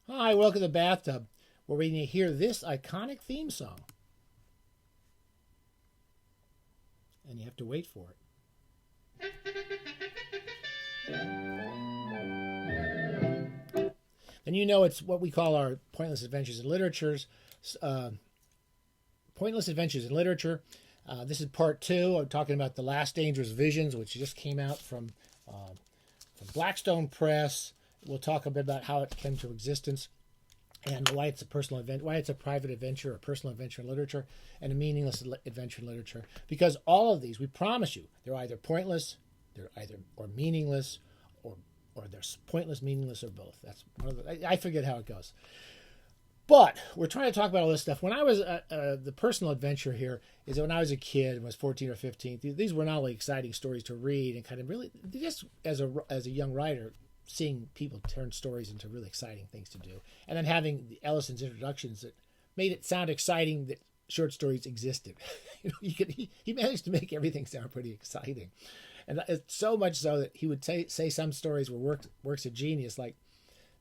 Hi, welcome to the bathtub, where we hear this iconic theme song. And you have to wait for it. And you know it's what we call our Pointless Adventures in Literatures. Uh, Pointless Adventures in Literature. This is part two. I'm talking about The Last Dangerous Visions, which just came out from Blackstone Press. We'll talk a bit about how it came to existence and why it's a personal event, why it's a private adventure, a personal adventure in literature, and a meaningless adventure in literature. Because all of these, we promise you, they're either pointless, they're either or meaningless, or they're pointless, meaningless, or both. That's one of the, I forget how it goes. But we're trying to talk about all this stuff. When I was the personal adventure here is that when I was a kid and was 14 or 15, these were not only exciting stories to read and kind of really just as a young writer, seeing people turn stories into really exciting things to do, and then having the Ellison's introductions that made it sound exciting that short stories existed. He managed to make everything sound pretty exciting, and it's so much so that he would say some stories were works of genius, like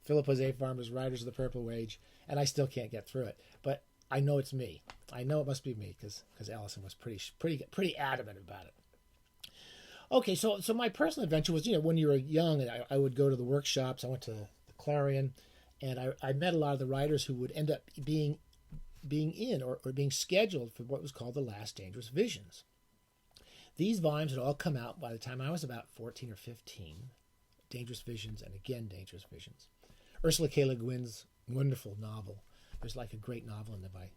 Philip Jose Farmer's Riders of the Purple Wage, and I still can't get through it. But I know it's me. I know it must be me because Ellison was pretty adamant about it. Okay, so my personal adventure was, when you were young, and I would go to the workshops. I went to the Clarion, and I met a lot of the writers who would end up being in or being scheduled for what was called The Last Dangerous Visions. These volumes had all come out by the time I was about 14 or 15. Dangerous Visions and again Dangerous Visions. Ursula K. Le Guin's wonderful novel. There's like a great novel in there by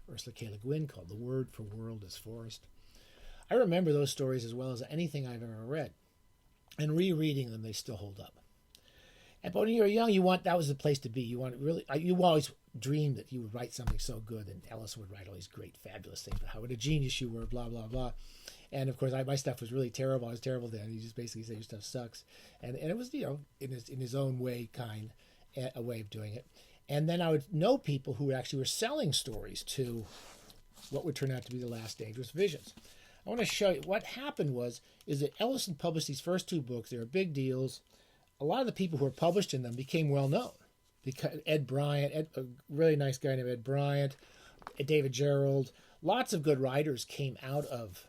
Ursula K. Le Guin called The Word for World is Forest. I remember those stories as well as anything I've ever read. And rereading them, they still hold up. But when you were young, that was the place to be. You always dreamed that you would write something so good, and Ellison would write all these great, fabulous things about how what a genius you were, blah, blah, blah. And of course, my stuff was really terrible. I was terrible then. He just basically said, your stuff sucks. And it was, in his own way, a way of doing it. And then I would know people who actually were selling stories to what would turn out to be The Last Dangerous Visions. I want to show you what happened is that Ellison published these first two books. They were big deals. A lot of the people who were published in them became well known. Because Ed Bryant, a really nice guy named Ed Bryant, David Gerald, lots of good writers came out of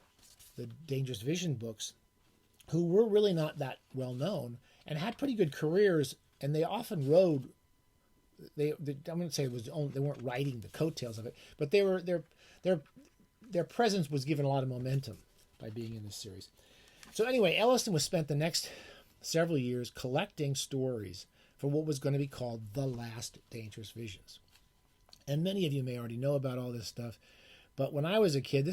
the Dangerous Vision books who were really not that well known and had pretty good careers, and they often rode. I wouldn't say they weren't riding the coattails of it, but their presence was given a lot of momentum by being in this series. So anyway, Ellison spent the next several years collecting stories for what was going to be called The Last Dangerous Visions. And many of you may already know about all this stuff, but when I was a kid,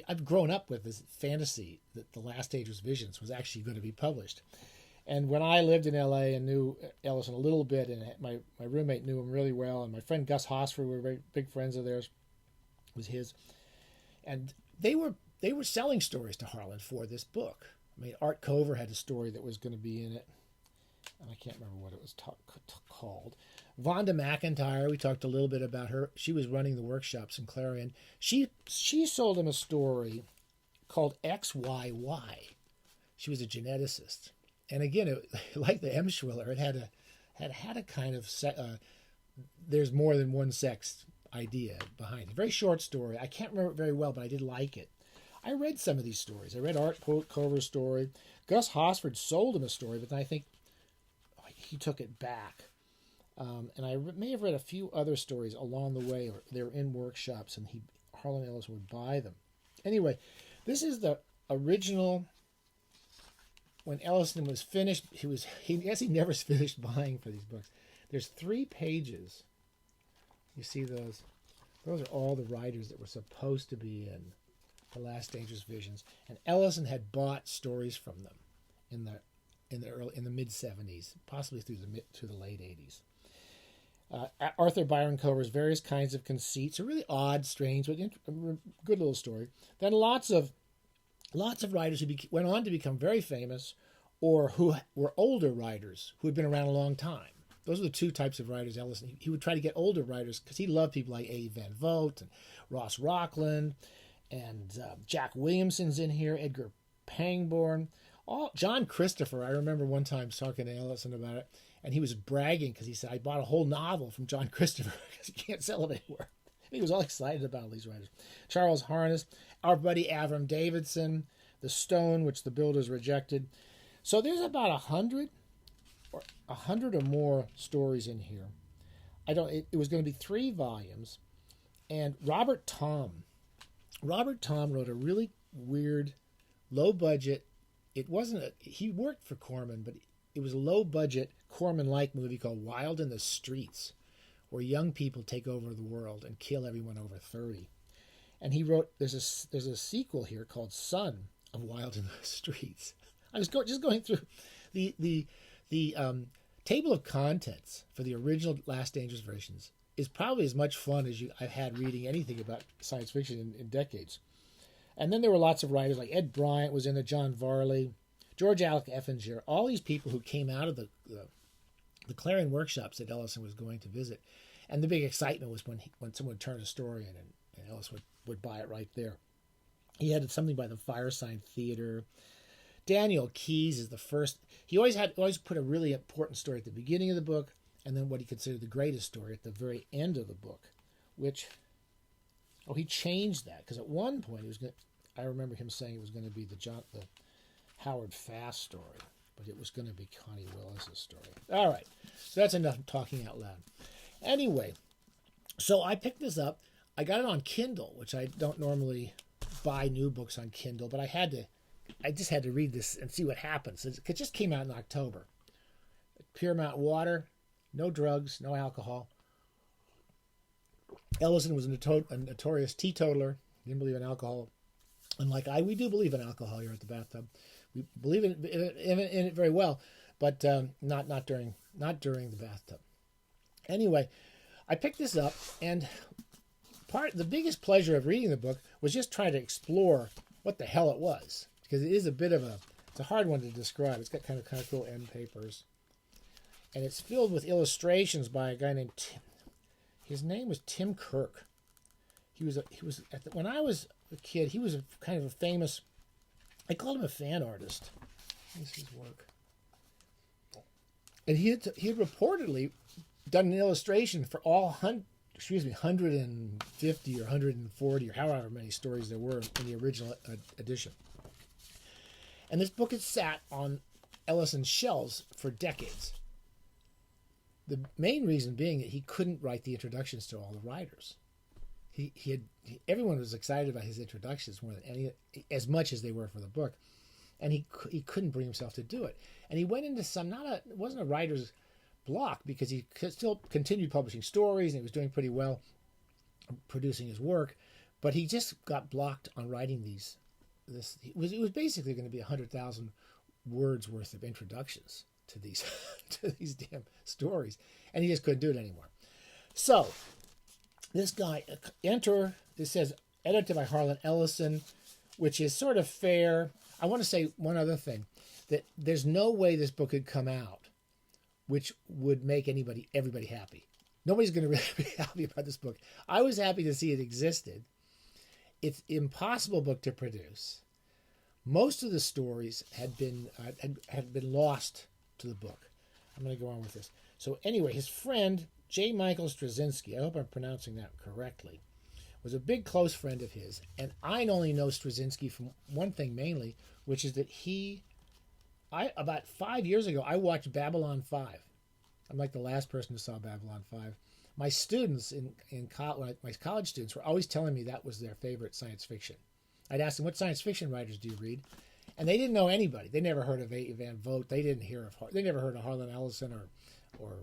I've grown up with this fantasy that The Last Dangerous Visions was actually going to be published. And when I lived in L.A. and knew Ellison a little bit, and my roommate knew him really well, and my friend Gus Hosford, we were very big friends of theirs, was his, and they were selling stories to Harlan for this book. I mean, Art Cover had a story that was going to be in it, and I can't remember what it was called. Vonda McIntyre, we talked a little bit about her. She was running the workshops in Clarion. She sold him a story called XYY. She was a geneticist. And again, like the M. Schwiller, it had a kind of there's more than one sex idea behind it. Very short story. I can't remember it very well, but I did like it. I read some of these stories. I read Art Cover's story. Gus Hosford sold him a story, but then I think he took it back. And I may have read a few other stories along the way, or they were in workshops, and Harlan Ellison would buy them. Anyway, this is the original. When Ellison was finished, he never finished buying for these books. There's 3 pages. You see those? Those are all the writers that were supposed to be in The Last Dangerous Visions, and Ellison had bought stories from them in the mid 70s, possibly through the late 80s. Arthur Byron Cover's various kinds of conceits, a really odd, strange, but good little story. Then lots of writers who went on to become very famous, or who were older writers who had been around a long time. Those are the two types of writers Ellison. He would try to get older writers because he loved people like A. Van Vogt and Ross Rockland, and Jack Williamson's in here, Edgar Pangborn, John Christopher. I remember one time talking to Ellison about it, And he was bragging because he said, I bought a whole novel from John Christopher because he can't sell it anywhere. And he was all excited about all these writers. Charles Harness, our buddy Avram Davidson, The Stone, which the builders rejected. So there's about 100 or more stories in here. It was going to be 3 volumes. And Robert Tom wrote a really weird, low budget. He worked for Corman, but it was a low budget Corman-like movie called Wild in the Streets, where young people take over the world and kill everyone over 30. And he wrote, there's a sequel here called Son of Wild in the Streets. I was just going through the table of contents for the original Last Dangerous versions is probably as much fun as I've had reading anything about science fiction in decades. And then there were lots of writers like Ed Bryant was in there, John Varley, George Alec Effinger, all these people who came out of the Clarion workshops that Ellison was going to visit. And the big excitement was when someone would turn a story in and Ellison would buy it right there. He had something by the Firesign Theater. Daniel Keyes is the first. He always put a really important story at the beginning of the book, and then what he considered the greatest story at the very end of the book, which, he changed that because at one point I remember him saying it was going to be the Howard Fast story, but it was going to be Connie Willis's story. All right, so that's enough talking out loud. Anyway, so I picked this up. I got it on Kindle, which I don't normally buy new books on Kindle, but I just had to read this and see what happens. It just came out in October. Pure Mountain Water, no drugs, no alcohol. Ellison was a notorious teetotaler. He didn't believe in alcohol. Unlike we do believe in alcohol here at the Bathtub. We believe in it very well, but not during the bathtub. Anyway, I picked this up, and the biggest pleasure of reading the book was just trying to explore what the hell it was, because it is it's a hard one to describe. It's got kind of cool end papers, and it's filled with illustrations by a guy named Tim. His name was Tim Kirk. When I was a kid, he was kind of a famous. I called him a fan artist. This is his work, and he had reportedly done an illustration for all 150 or 140 or however many stories there were in the original edition. And this book had sat on Ellison's shelves for decades. The main reason being that he couldn't write the introductions to all the writers. Everyone was excited about his introductions more than as much as they were for the book, and he couldn't bring himself to do it. And he went into it wasn't a writer's block because he still continued publishing stories and he was doing pretty well producing his work, but he just got blocked on writing it was basically going to be 100,000 words worth of introductions to these damn stories, and he just couldn't do it anymore. So this guy it says edited by Harlan Ellison, which is sort of fair. I want to say one other thing, that there's no way this book could come out which would make everybody happy. Nobody's going to really be happy about this book. I was happy to see it existed. It's an impossible book to produce. Most of the stories had been lost to the book. I'm going to go on with this. So anyway, his friend, J. Michael Strazinsky, I hope I'm pronouncing that correctly, was a big close friend of his. And I only know Strazinsky from one thing mainly, which is that about 5 years ago, I watched Babylon 5. I'm like the last person who saw Babylon 5. My students my college students were always telling me that was their favorite science fiction. I'd ask them, what science fiction writers do you read? And they didn't know anybody. They never heard of A. Van Vogt. They never heard of Harlan Ellison or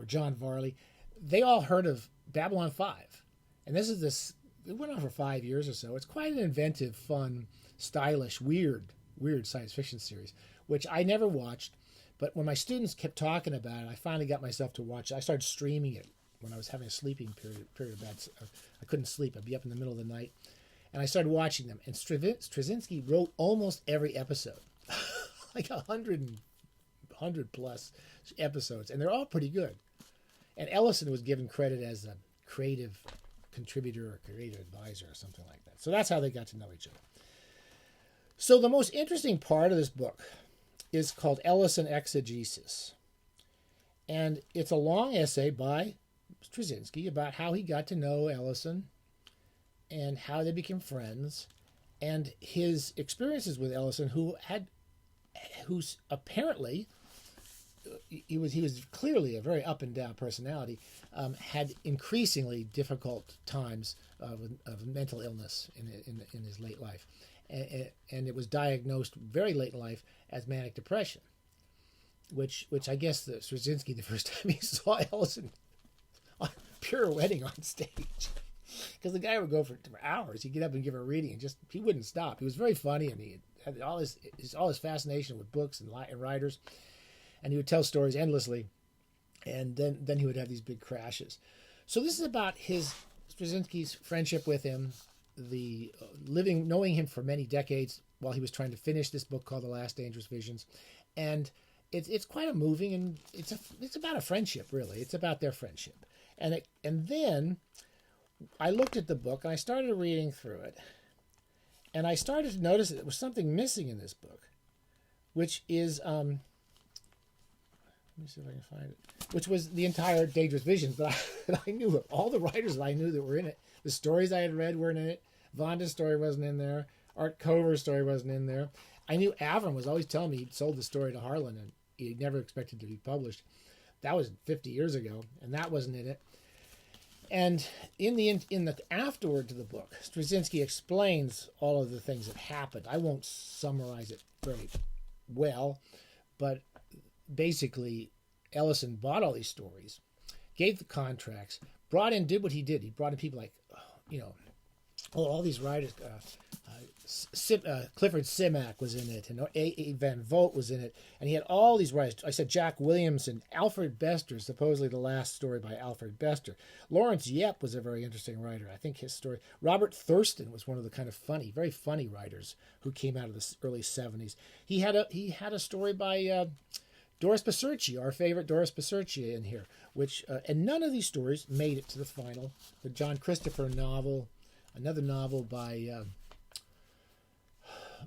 John Varley. They all heard of Babylon 5. And it went on for 5 years or so. It's quite an inventive, fun, stylish, weird science fiction series, which I never watched. But when my students kept talking about it, I finally got myself to watch it. I started streaming it when I was having a sleeping period of bad. I couldn't sleep. I'd be up in the middle of the night. And I started watching them. And Straczynski wrote almost every episode, like 100 plus episodes. And they're all pretty good. And Ellison was given credit as a creative contributor or creative advisor or something like that. So that's how they got to know each other. So the most interesting part of this book is called Ellison Exegesis. And it's a long essay by Strazinsky about how he got to know Ellison and how they became friends and his experiences with Ellison, who's apparently he was clearly a very up and down personality, had increasingly difficult times of mental illness in his late life, and it was diagnosed very late in life as manic depression, which I guess Straczynski, the first time he saw Ellison on pirouetting on stage, because the guy would go for hours. He'd get up and give a reading, and he wouldn't stop. He was very funny, and he had all his fascination with books and writers, and he would tell stories endlessly, and then he would have these big crashes. So this is about Straczynski's friendship with him, knowing him for many decades while he was trying to finish this book called The Last Dangerous Visions, and it's quite a moving, and it's about a friendship, really. It's about their friendship, and then I looked at the book and I started reading through it, and I started to notice that there was something missing in this book, which is let me see if I can find it. Which was the entire Dangerous Visions that I knew of. All the writers that I knew that were in it. The stories I had read weren't in it. Vonda's story wasn't in there. Art Cover's story wasn't in there. I knew Avram was always telling me he'd sold the story to Harlan and he never expected to be published. That was 50 years ago, and that wasn't in it. And in the afterword to the book, Straczynski explains all of the things that happened. I won't summarize it very well, but basically, Ellison bought all these stories, gave the contracts, did what he did. He brought in people like, all these writers. Clifford Simak was in it, and A. Van Vogt was in it, and he had all these writers. I said Jack Williamson, Alfred Bester, supposedly the last story by Alfred Bester. Lawrence Yep was a very interesting writer. I think his story. Robert Thurston was one of the kind of very funny writers who came out of the early 70s. He had a story by Doris Baserchi, our favorite Doris Baserchi, in here, and none of these stories made it to the final. The John Christopher novel, another novel by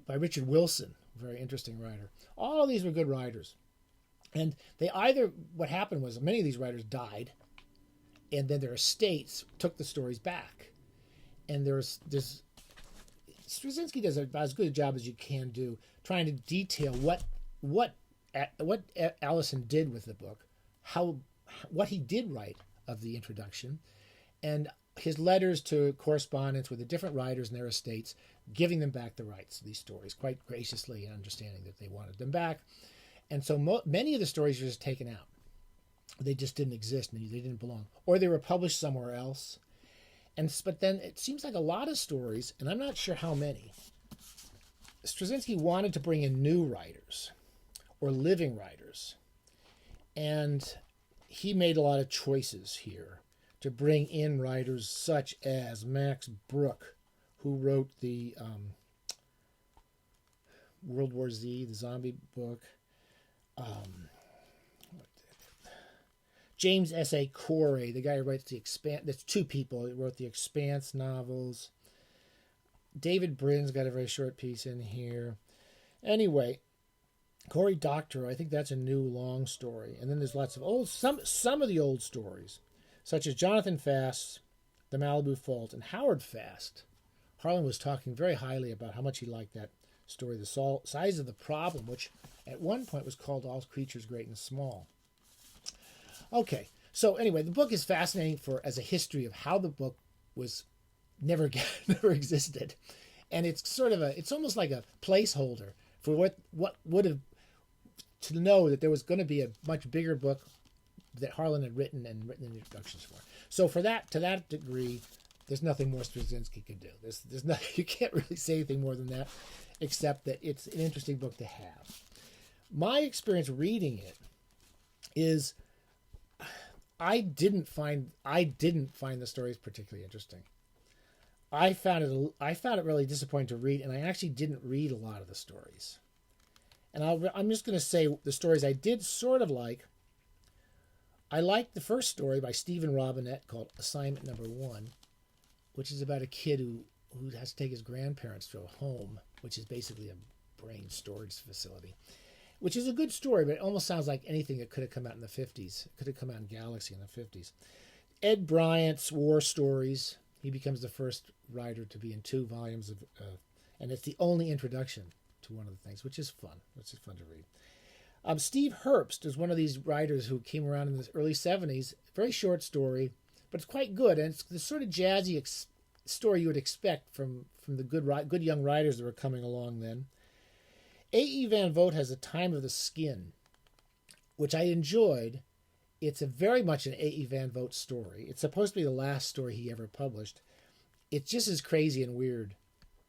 Richard Wilson, very interesting writer. All of these were good writers, and what happened was many of these writers died, and then their estates took the stories back, and Straczynski does about as good a job as you can do trying to detail what Ellison did with the book, what he did write of the introduction, and his letters to correspondents with the different writers and their estates, giving them back the rights to these stories quite graciously and understanding that they wanted them back. And so many of the stories were just taken out. They just didn't exist. They didn't belong. Or they were published somewhere else. But then it seems like a lot of stories, and I'm not sure how many, Straczynski wanted to bring in new writers or living writers. And he made a lot of choices here to bring in writers such as Max Brooke, who wrote the World War Z, the zombie book. James S.A. Corey, the guy who writes The Expanse. There's two people who wrote the Expanse novels. David Brin's got a very short piece in here. Anyway, Cory Doctorow, I think that's a new long story. And then there's lots of some of the old stories, such as Jonathan Fast's The Malibu Fault and Howard Fast. Harlan was talking very highly about how much he liked that story, The Size of the Problem, which at one point was called All Creatures Great and Small. Okay, so anyway, the book is fascinating as a history of how the book was never existed. And it's it's almost like a placeholder for what would have, to know that there was going to be a much bigger book that Harlan had written the introductions for. So to that degree, there's nothing more Straczynski could do. There's nothing, you can't really say anything more than that, except that it's an interesting book to have. My experience reading it is I didn't find the stories particularly interesting. I found it really disappointing to read, and I actually didn't read a lot of the stories. And I'm just going to say the stories I did sort of like. I liked the first story by Stephen Robinette called Assignment Number 1, which is about a kid who has to take his grandparents to a home, which is basically a brain storage facility. which is a good story, but it almost sounds like anything that could have come out in the 50s. It could have come out in Galaxy in the 50s. Ed Bryant's War Stories. He becomes the first writer to be in 2 volumes of, and it's the only introduction to one of the things, which is fun. Which is fun to read. Steve Herbst is one of these writers who came around in the early 70s. Very short story, but it's quite good, and it's the sort of jazzy story you would expect from the good young writers that were coming along then. A.E. Van Vogt has A Time of the Skin, which I enjoyed. It's very much an A.E. Van Vogt story. It's supposed to be the last story he ever published. It's just as crazy and weird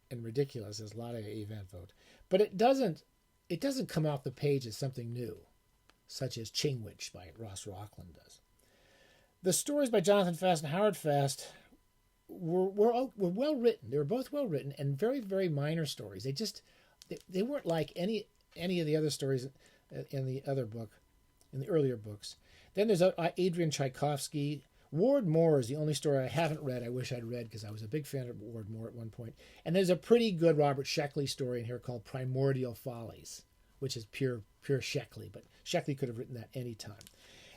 and ridiculous as a lot of A.E. Van Vogt. But it doesn't come off the page as something new, such as Chingwich by Ross Rockland does. The stories by Jonathan Fast and Howard Fast were well written. They were both well written and very, very minor stories. They weren't like any of the other stories in the earlier books. Then there's Adrian Tchaikovsky. Ward Moore is the only story I haven't read. I wish I'd read because I was a big fan of Ward Moore at one point. And there's a pretty good Robert Sheckley story in here called Primordial Follies, which is pure Sheckley, but Sheckley could have written that any time.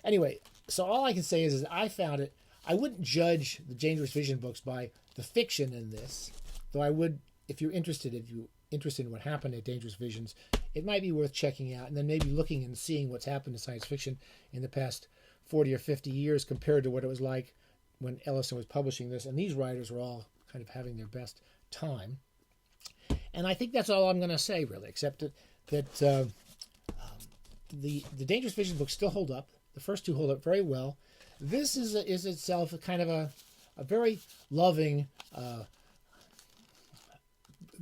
Anyway, so all I can say is I found it. I wouldn't judge the Dangerous Vision books by the fiction in this, though I would, if you're interested in what happened at Dangerous Visions, it might be worth checking out and then maybe looking and seeing what's happened to science fiction in the past 40 or 50 years compared to what it was like when Ellison was publishing this. And these writers were all kind of having their best time. And I think that's all I'm going to say, really, except that the Dangerous Vision books still hold up. The first 2 hold up very well. This is itself a kind of a very loving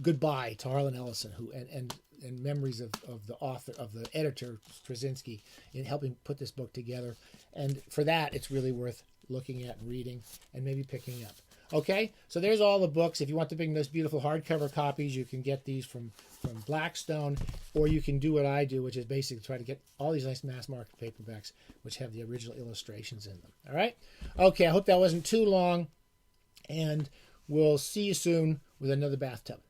goodbye to Harlan Ellison, who and memories of the author, of the editor Strazinsky, in helping put this book together. And for that, it's really worth looking at and reading and maybe picking up. Okay, so there's all the books. If you want to bring those beautiful hardcover copies, you can get these from Blackstone, or you can do what I do, which is basically try to get all these nice mass market paperbacks, which have the original illustrations in them. All right? Okay, I hope that wasn't too long, and we'll see you soon with another bathtub.